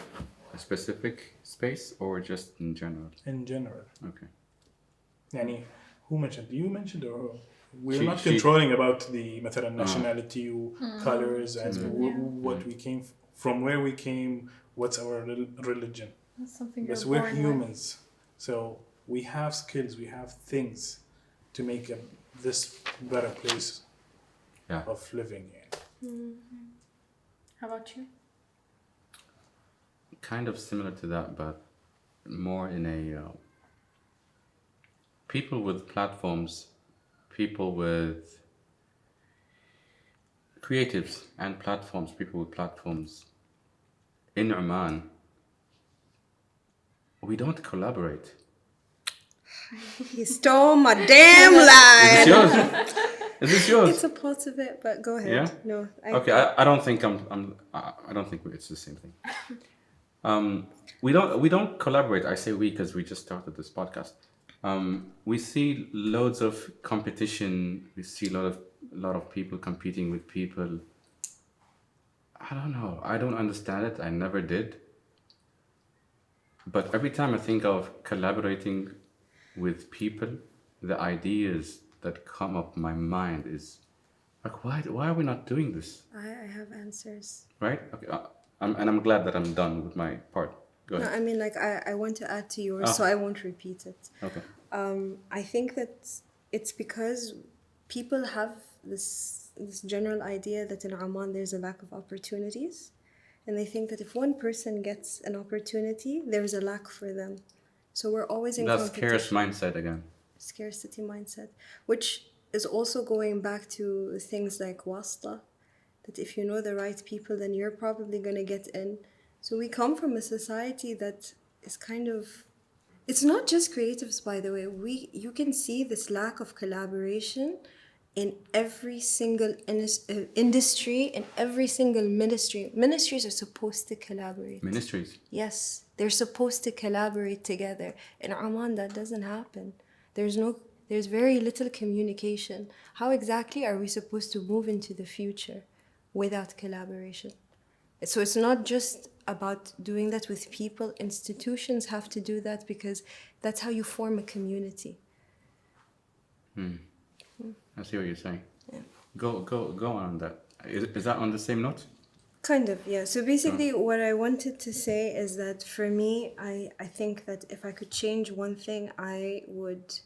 specific space or just in general? In general. Okay. Yani, who mentioned? You mentioned, or we're She- not she- controlling about the مثلا nationality, colors, and what we came from, where we came, what's our religion. That's something Yes, you're we're born with. humans, so we have skills, we have things to make this better place Yeah. of living in. How about you? Kind of similar to that, but more in a people with platforms, people with creatives and platforms, people with platforms in Oman. We don't collaborate. He stole my damn Is line. this yours? Is this yours? It's a part of it, but go ahead. Yeah? No. Okay, I don't think I don't think it's the same thing. We don't collaborate. I say we because we just started this podcast. We see loads of competition. We see a lot of people competing with people. I don't know. I don't understand it. I never did. But every time I think of collaborating with people, the ideas that come up my mind is like, why are we not doing this? I have answers. Right? Okay. I'm glad that I'm done with my part. Go No, ahead. I mean, like, I want to add to yours, so I won't repeat it. Okay. I think that it's because people have this general idea that in Amman there's a lack of opportunities, and they think that if one person gets an opportunity, there's a lack for them. So we're always in That's competition. scarce mindset again. Scarcity mindset, which is also going back to things like wasta, that if you know the right people, then you're probably going to get in. So we come from a society that is kind of, it's not just creatives, by the way. You can see this lack of collaboration in every single industry, in every single ministry. Ministries are supposed to collaborate. Ministries. Yes, they're supposed to collaborate together. In Oman, that doesn't happen. There's very little communication. How exactly are we supposed to move into the future without collaboration? So it's not just about doing that with people. Institutions have to do that because that's how you form a community. I see what you're saying. Yeah. Go on that. Is that on the same note? Kind of, yeah. So basically what I wanted to say is that for me, I think that if I could change one thing, I would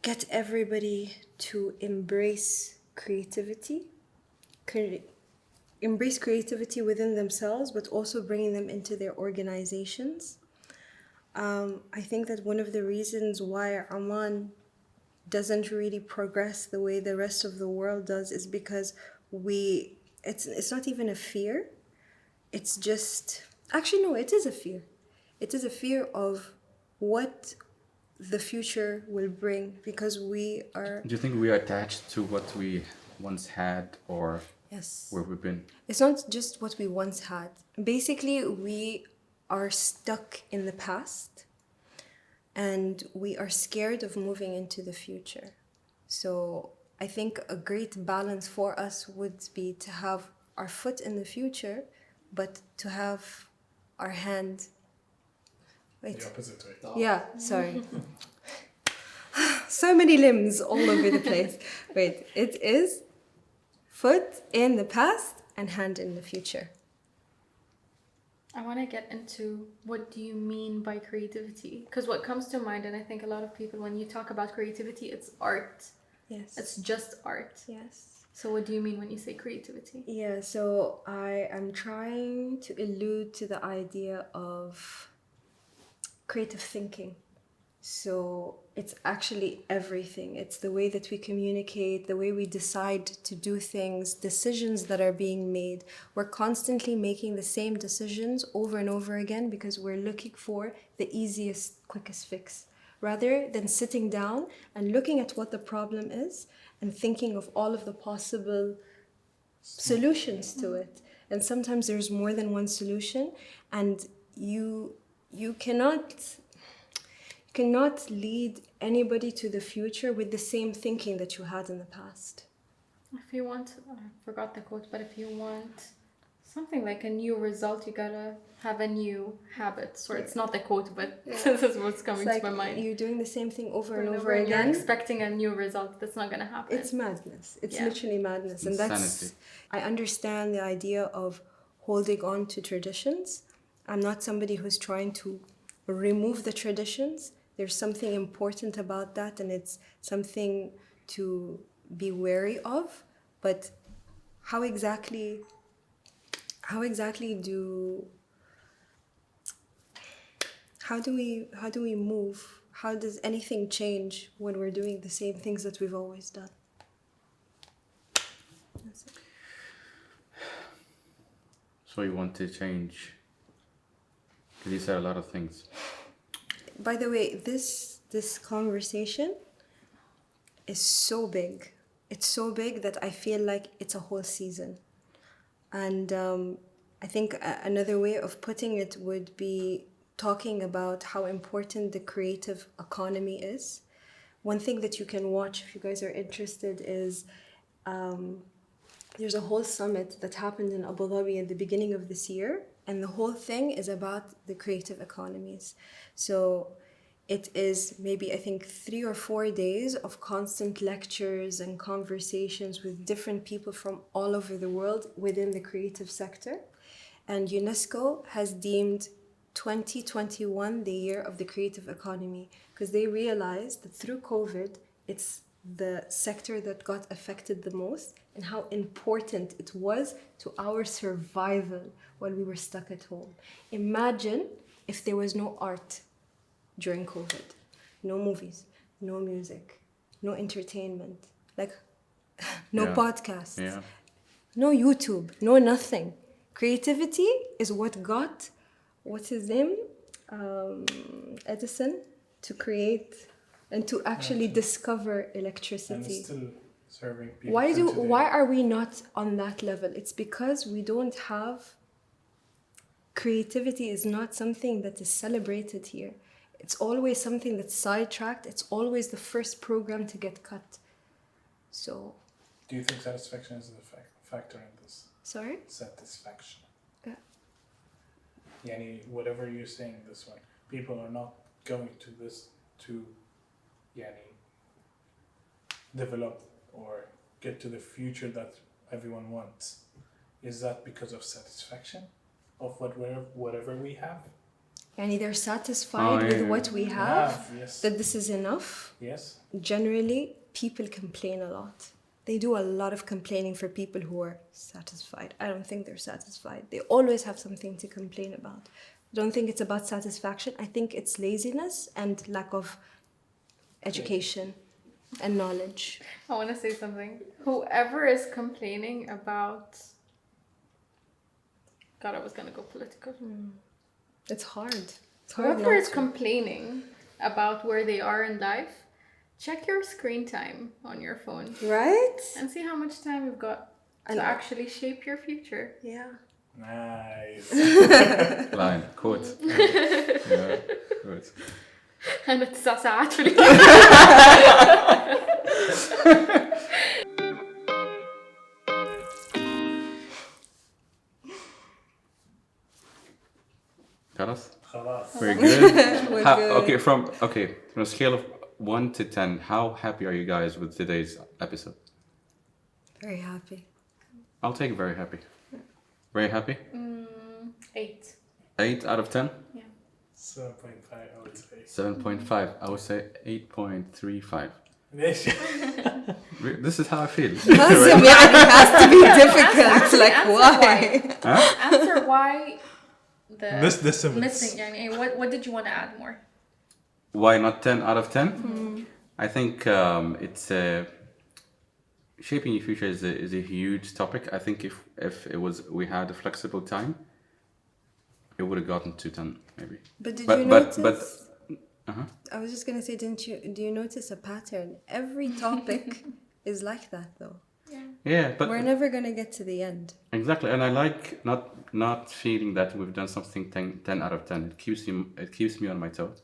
get everybody to embrace creativity. Embrace creativity within themselves, but also bringing them into their organizations. I think that one of the reasons why Oman doesn't really progress the way the rest of the world does is because it's not even a fear. It's just, actually no, it is a fear. It is a fear of what the future will bring, because we are... Do you think we are attached to what we once had or Yes. where we've been? It's not just what we once had. Basically, we are stuck in the past and we are scared of moving into the future. So I think a great balance for us would be to have our foot in the future, but to have our hand... Wait. The opposite way. Yeah, sorry. So many limbs all over the place. Wait, it is foot in the past and hand in the future. I want to get into what do you mean by creativity? Because what comes to mind, and I think a lot of people, when you talk about creativity, it's art. Yes. It's just art. Yes. So what do you mean when you say creativity? Yeah, so I am trying to allude to the idea of creative thinking. So it's actually everything. It's the way that we communicate, the way we decide to do things, decisions that are being made. We're constantly making the same decisions over and over again because we're looking for the easiest, quickest fix, rather than sitting down and looking at what the problem is and thinking of all of the possible solutions to it. And sometimes there's more than one solution, and you cannot lead anybody to the future with the same thinking that you had in the past. If you want, I forgot the quote, but if you want something like a new result, you gotta have a new habit. So it's not the quote, but this is what's coming It's like to my mind. you're doing the same thing over and over You're again. expecting a new result. That's not gonna happen. It's madness. It's Yeah. literally madness. And that's, Insanity. I understand the idea of holding on to traditions. I'm not somebody who's trying to remove the traditions. There's something important about that, and it's something to be wary of. But how exactly do we move? How does anything change when we're doing the same things that we've always done? That's it. So you want to change? Because you said a lot of things. By the way, this conversation is so big. It's so big that I feel like it's a whole season. And I think another way of putting it would be talking about how important the creative economy is. One thing that you can watch if you guys are interested is there's a whole summit that happened in Abu Dhabi at the beginning of this year, and the whole thing is about the creative economies. So it is maybe, I think, 3 or 4 days of constant lectures and conversations with different people from all over the world within the creative sector. And UNESCO has deemed 2021 the year of the creative economy because they realized that through COVID, it's the sector that got affected the most and how important it was to our survival while we were stuck at home. Imagine if there was no art during COVID, no movies, no music, no entertainment, like no podcasts, no YouTube, no nothing. Creativity is what got, what's his name? Edison, to create and to actually discover electricity. And it's still serving people. Why are we not on that level? It's because we don't have, creativity is not something that is celebrated here. It's always something that's sidetracked. It's always the first program to get cut. So. Do you think satisfaction is a factor in this? Sorry? Satisfaction. Yeah. Yani, whatever you're saying this one, people are not going to this to develop or get to the future that everyone wants. Is that because of satisfaction of whatever we have? And they're satisfied with what we have, yes. that this is enough. Yes. Generally, people complain a lot. They do a lot of complaining for people who are satisfied. I don't think they're satisfied. They always have something to complain about. I don't think it's about satisfaction. I think it's laziness and lack of education and knowledge. I want to say something. Whoever is complaining about... God, I was going to go political. It's hard. It's hard. Whoever is complaining about where they are in life, check your screen time on your phone. Right? And see how much time you've got to actually shape your future. Yeah. Nice. Line, quote. Yeah, quote. أنا 9 ساعات في اليوم. خلاص? خلاص. We're good. We're good. From a scale of 1 to 10, how happy are you guys with today's episode? Very happy. I'll take very happy. Very happy? 8. 8 out of 10? Yeah. 7.5, I would say. 7.5. I would say 8.35. ليش؟ This is how I feel. Nazim, it has to be difficult. Like, why? Answer why the This missing. يعني, what did you want to add more? Why not 10 out of 10? I think it's shaping your future is a huge topic. I think if we had a flexible time, it would have gotten to 10 maybe. But did you notice? I was just gonna say, do you notice a pattern? Every topic is like that though. Yeah, but we're never gonna get to the end. Exactly, and I like not feeling that we've done something 10 out of 10. It keeps me on my toes.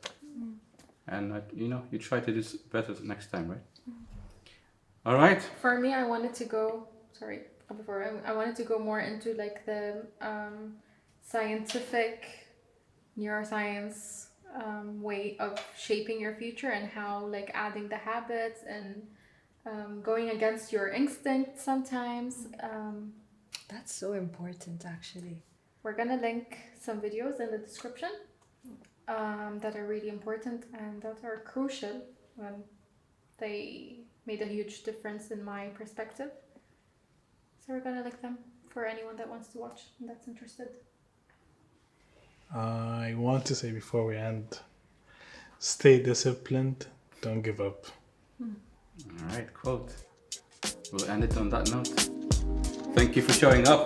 And you try to do better next time, right? All right. For me, I wanted to go. Sorry, before I wanted to go more into like the scientific neuroscience way of shaping your future and how like adding the habits and going against your instinct sometimes. That's so important, actually. We're gonna link some videos in the description. That are really important and that are crucial when they made a huge difference in my perspective. So we're gonna link them for anyone that wants to watch and that's interested. I want to say before we end, stay disciplined, don't give up. All right, quote. We'll end it on that note. Thank you for showing up.